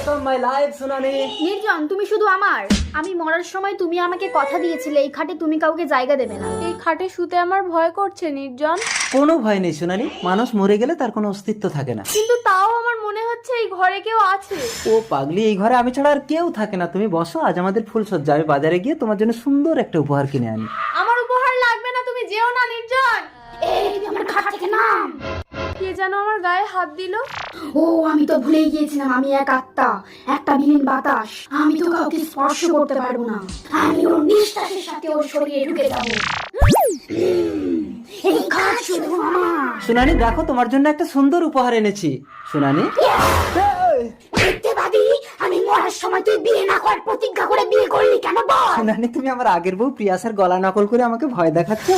Welcome my life সুনানি। নির্জন, তুমি শুধু আমার। আমি মরার সময় তুমি আমাকে কথা দিয়েছিলে এই খাটে তুমি কাউকে জায়গা দেবে না। এই খাটে শুতে আমার ভয় করছে নির্জন। কোনো ভয় নেই সুনানি, মানুষ মরে গেলে তার কোনো অস্তিত্ব থাকে না। কিন্তু তাও আমার মনে হচ্ছে এই ঘরে কেউ আছে। ও পাগলি, এই ঘরে আমি ছাড়া আর কেউ থাকে না। তুমি বসো, আজ আমাদের ফুলসজ্জা। আমি বাজারে গিয়ে তোমার জন্য সুন্দর একটা উপহার কিনে আনি। আমার উপহার লাগবে না, তুমি যেও না নির্জন। এই তুই আমার খাট থেকে নাম। কে যেন আমার গায়ে হাত দিল। ও আমি তো ভুলেই গিয়েছিলাম, আমি এক আত্মা, একটা বিলীন বাতাস। আমি তো কাউকে স্পর্শ করতে পারবো না। আমি ওর নিঃশ্বাসের সাথে ওর শরীরে ঢুকে যাবো। এই খাট শুধু আমার। সুনানি দেখো, তোমার জন্য একটা সুন্দর উপহার এনেছি। সুনানি মিথ্যেবাদী, আমি মরার সময় তুই বিয়ে না করার প্রতিজ্ঞা করে বিয়ে করলি কেন বল? সুনানি, তুমি আমার আগের বউ প্রিয়াসের গলা নকল করে আমাকে ভয় দেখাচ্ছ।